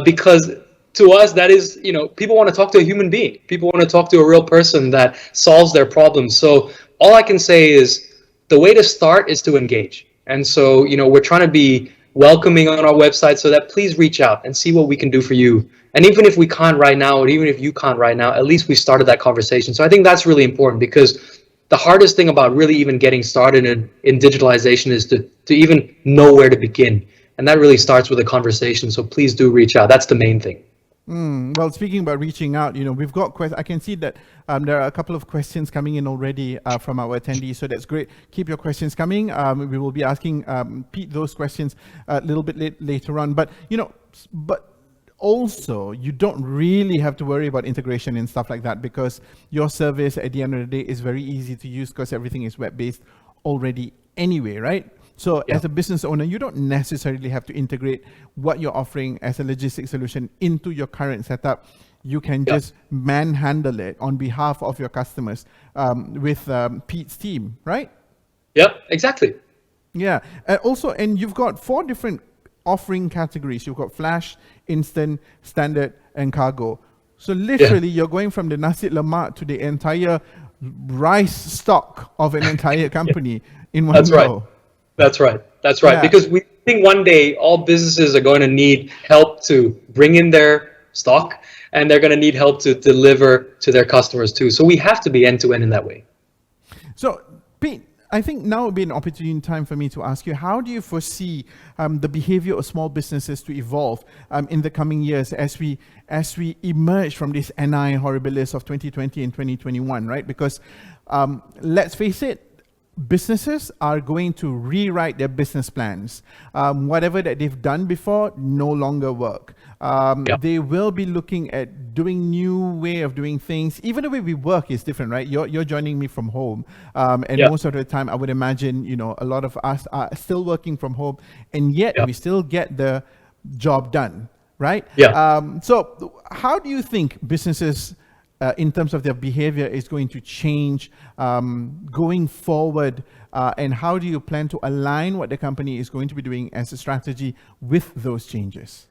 because to us that is, people want to talk to a human being. People want to talk to a real person that solves their problems. So all I can say is, the way to start is to engage. And so, we're trying to be welcoming on our website, so that please reach out and see what we can do for you. And even if we can't right now, or even if you can't right now, at least we started that conversation. So I think that's really important, because the hardest thing about really even getting started in digitalization is to even know where to begin. And that really starts with a conversation. So please do reach out. That's the main thing. Well, speaking about reaching out, we've got I can see that there are a couple of questions coming in already from our attendees, so that's great. Keep your questions coming. We will be asking Pete those questions a little bit later on. But but also you don't really have to worry about integration and stuff like that, because your service at the end of the day is very easy to use, because everything is web-based already anyway, right? So as a business owner, you don't necessarily have to integrate what you're offering as a logistics solution into your current setup. You can just manhandle it on behalf of your customers with Pete's team, right? Yep, exactly. Yeah. And you've got 4 different offering categories. You've got Flash, Instant, Standard, and Cargo. So literally, you're going from the nasi lemak to the entire rice stock of an entire company in one go. That's right. Yeah. Because we think one day all businesses are going to need help to bring in their stock, and they're going to need help to deliver to their customers too. So we have to be end-to-end in that way. So, Pete, I think now would be an opportune time for me to ask you, how do you foresee the behavior of small businesses to evolve in the coming years as we emerge from this NI horribilis of 2020 and 2021, right? Because let's face it, businesses are going to rewrite their business plans. Whatever that they've done before no longer work. They will be looking at doing new way of doing things. Even the way we work is different, right? You're joining me from home, and most of the time I would imagine a lot of us are still working from home, and yet we still get the job done, right? So how do you think businesses in terms of their behavior is going to change going forward, and how do you plan to align what the company is going to be doing as a strategy with those changes?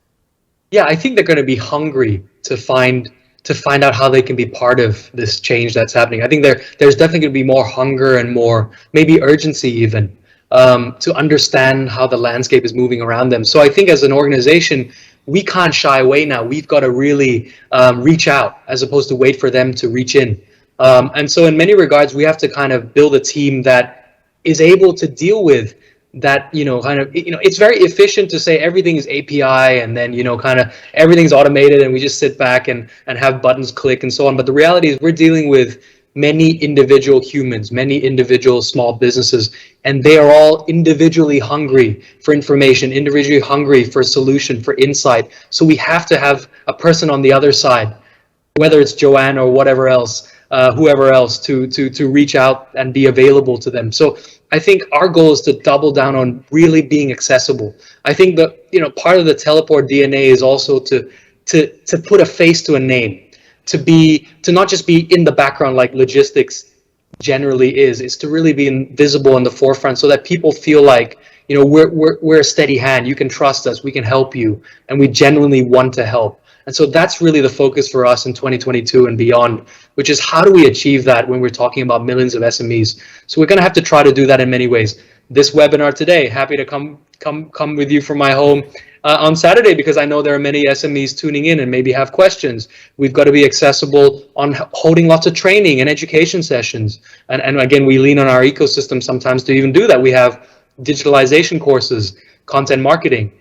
Yeah, I think they're going to be hungry to find out how they can be part of this change that's happening. I think there's definitely going to be more hunger and more maybe urgency even to understand how the landscape is moving around them. So I think as an organization, we can't shy away now. We've got to really reach out as opposed to wait for them to reach in. And so in many regards, we have to kind of build a team that is able to deal with that, it's very efficient to say everything is API and then, kind of everything's automated and we just sit back and have buttons click and so on. But the reality is we're dealing with many individual humans, many individual small businesses, and they are all individually hungry for information, individually hungry for a solution, for insight. So we have to have a person on the other side, whether it's Joanne or whatever else, whoever else, to reach out and be available to them. So I think our goal is to double down on really being accessible. I think that part of the teleport DNA is also to put a face to a name. To not just be in the background like logistics generally is to really be visible in the forefront, so that people feel like we're a steady hand. You can trust us. We can help you, and we genuinely want to help. And so that's really the focus for us in 2022 and beyond, which is how do we achieve that when we're talking about millions of SMEs. So we're going to have to try to do that in many ways. This webinar today, happy to come with you from my home on Saturday, because I know there are many SMEs tuning in and maybe have questions. We've got to be accessible on holding lots of training and education sessions. And again, we lean on our ecosystem sometimes to even do that. We have digitalization courses, content marketing,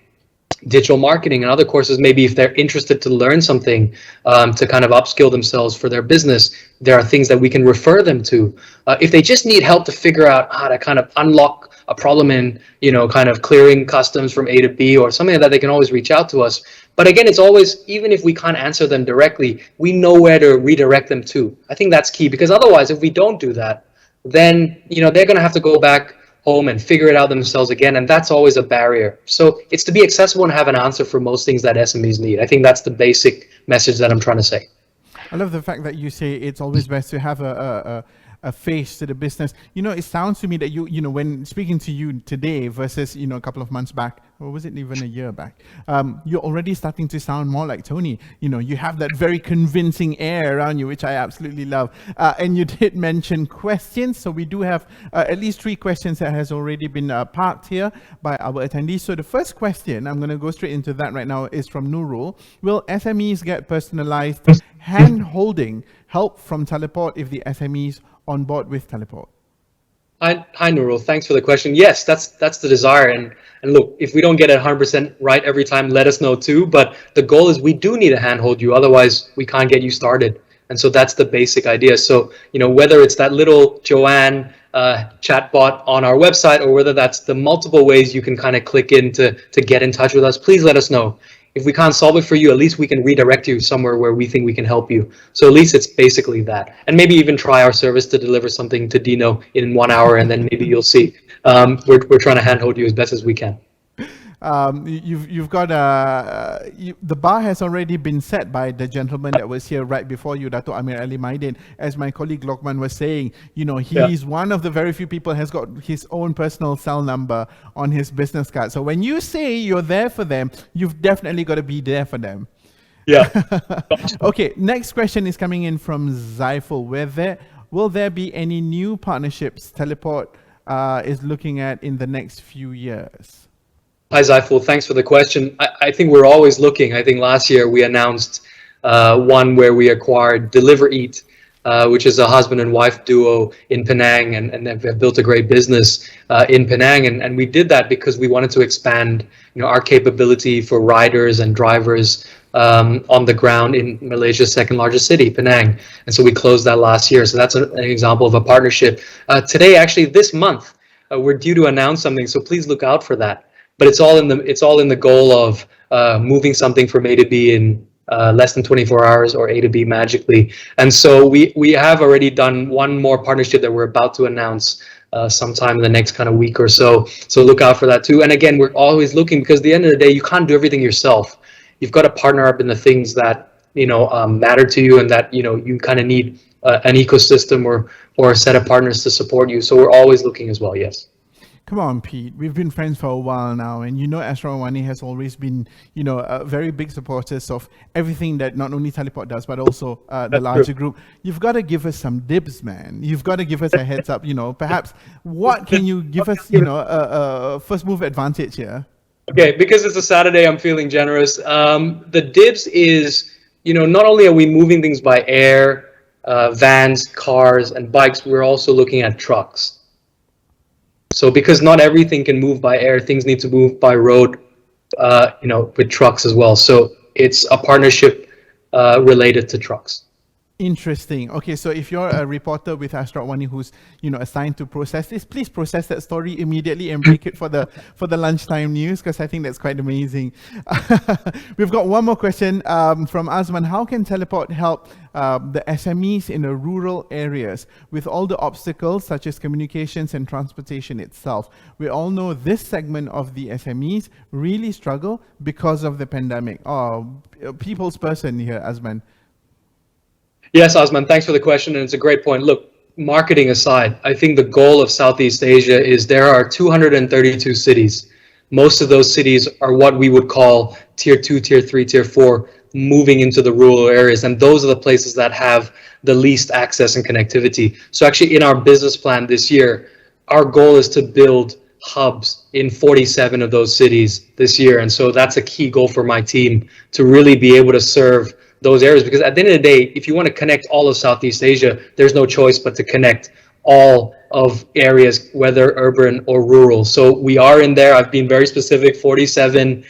digital marketing, and other courses. Maybe if they're interested to learn something to kind of upskill themselves for their business, there are things that we can refer them to. If they just need help to figure out how to kind of unlock a problem in, kind of clearing customs from A to B or something like that, they can always reach out to us. But again, it's always, even if we can't answer them directly, we know where to redirect them to. I think that's key, because otherwise, if we don't do that, then, they're going to have to go back home and figure it out themselves again, and that's always a barrier. So it's to be accessible and have an answer for most things that SMEs need. I think that's the basic message that I'm trying to say. I love the fact that you say it's always best to have a face to the business. It sounds to me that you when speaking to you today versus a couple of months back or was it even a year back? You're already starting to sound more like Tony. You know, you have that very convincing air around you, which I absolutely love. And you did mention questions. So we do have at least 3 questions that has already been parked here by our attendees. So the first question, I'm going to go straight into that right now, is from Nurul. Will SMEs get personalized hand-holding help from Teleport if the SMEs on board with Teleport? Hi, Nurul. Thanks for the question. Yes, that's the desire. And look, if we don't get it 100% right every time, let us know too. But the goal is we do need to handhold you. Otherwise, we can't get you started. And so that's the basic idea. So, you know, whether it's that little Joanne chatbot on our website, or whether that's the multiple ways you can kind of click in to get in touch with us, please let us know. If we can't solve it for you, at least we can redirect you somewhere where we think we can help you. So at least it's basically that. And maybe even try our service to deliver something to Dino in 1 hour, and then maybe you'll see. We're trying to handhold you as best as we can. You've got the bar has already been set by the gentleman that was here right before you, Dato' Amir Ali Maidin. As my colleague Lokman was saying, you know, he's one of the very few people has got his own personal cell number on his business card. So when you say you're there for them, you've definitely got to be there for them. Yeah. Okay, next question is coming in from Zaiful. Will there be any new partnerships Teleport is looking at in the next few years? Hi, Zaiful. Thanks for the question. I think we're always looking. I think last year we announced one where we acquired Deliver Eat, which is a husband and wife duo in Penang, and they've built a great business in Penang. And we did that because we wanted to expand, you know, our capability for riders and drivers on the ground in Malaysia's second largest city, Penang. And so we closed that last year. So that's an example of a partnership. Today, actually, this month, we're due to announce something. So please look out for that. But it's all in the goal of moving something from A to B in less than 24 hours, or A to B magically. And so we have already done one more partnership that we're about to announce sometime in the next kind of week or so. So look out for that too. And again, we're always looking, because at the end of the day, you can't do everything yourself. You've got to partner up in the things that, you know, matter to you, and that, you know, you kind of need an ecosystem or a set of partners to support you. So we're always looking as well. Yes. Come on, Pete. We've been friends for a while now, and you know Astro AWANI has always been, you know, very big supporters of everything that not only Teleport does, but also the larger group. You've got to give us some dibs, man. You've got to give us a heads up, you know, perhaps what can you give us, you know, a first move advantage here? Okay, because it's a Saturday, I'm feeling generous. The dibs is, you know, not only are we moving things by air, vans, cars, and bikes, we're also looking at trucks. So because not everything can move by air, things need to move by road, you know, with trucks as well. So it's a partnership related to trucks. Interesting. Okay, so if you're a reporter with Astro AWANI who's, you know, assigned to process this, please process that story immediately and break it for the lunchtime news, because I think that's quite amazing. We've got one more question from Azman. How can Teleport help the SMEs in the rural areas with all the obstacles such as communications and transportation itself? We all know this segment of the SMEs really struggle because of the pandemic. Oh, people's person here, Azman. Yes, Osman, thanks for the question, and it's a great point. Look, marketing aside, I think the goal of Southeast Asia is there are 232 cities. Most of those cities are what we would call tier 2, tier 3, tier 4, moving into the rural areas, and those are the places that have the least access and connectivity. So actually in our business plan this year, our goal is to build hubs in 47 of those cities this year, and so that's a key goal for my team, to really be able to serve those areas, because at the end of the day, if you want to connect all of Southeast Asia, there's no choice but to connect all of areas, whether urban or rural. So we are in there. I've been very specific, 47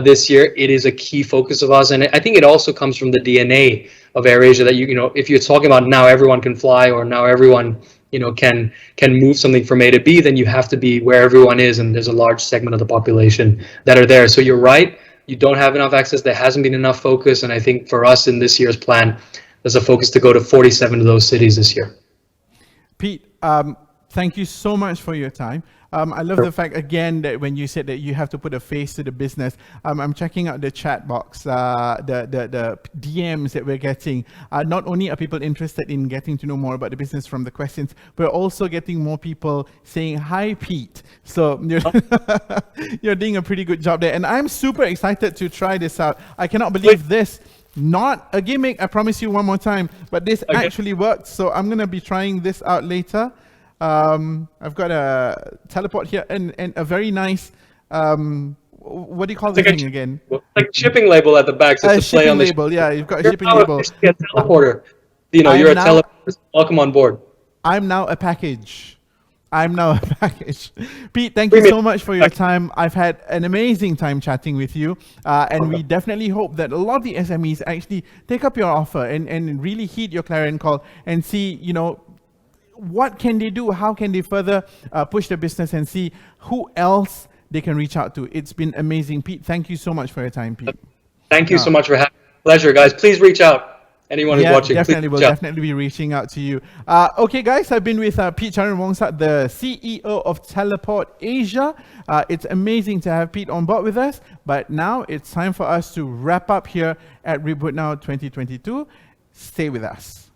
this year. It is a key focus of us, and I think it also comes from the DNA of AirAsia that you know, if you're talking about now everyone can fly, or now everyone, you know, can move something from A to B, then you have to be where everyone is, and there's a large segment of the population that are there. So you're right. You don't have enough access. There hasn't been enough focus. And I think for us in this year's plan, there's a focus to go to 47 of those cities this year. Pete, thank you so much for your time. I love the fact, again, that when you said that you have to put a face to the business. I'm checking out the chat box, the DMs that we're getting. Not only are people interested in getting to know more about the business from the questions, we're also getting more people saying, hi, Pete. So you're doing a pretty good job there. And I'm super excited to try this out. I cannot believe this. Not a gimmick, I promise you one more time, but this actually works. So I'm going to be trying this out later. I've got a teleport here and a very nice, what do you call this thing again? Like a shipping label at the back. So it's a play on the label. Yeah, you've got a shipping label. You're a teleporter. You know, you're a teleporter. Welcome on board. I'm now a package. Pete, thank you so much for your time. I've had an amazing time chatting with you. And we definitely hope that a lot of the SMEs actually take up your offer and really heed your clarion call and see, you know, what can they do? How can they further push the business and see who else they can reach out to? It's been amazing. Pete, thank you so much for your time, Pete. Thank you so much for having me. Pleasure, guys. Please reach out. Anyone who's watching, definitely, we'll definitely be reaching out to you. Okay, guys, I've been with Pete Charan-Wongsat, the CEO of Teleport Asia. It's amazing to have Pete on board with us, but now it's time for us to wrap up here at Reboot Now 2022. Stay with us.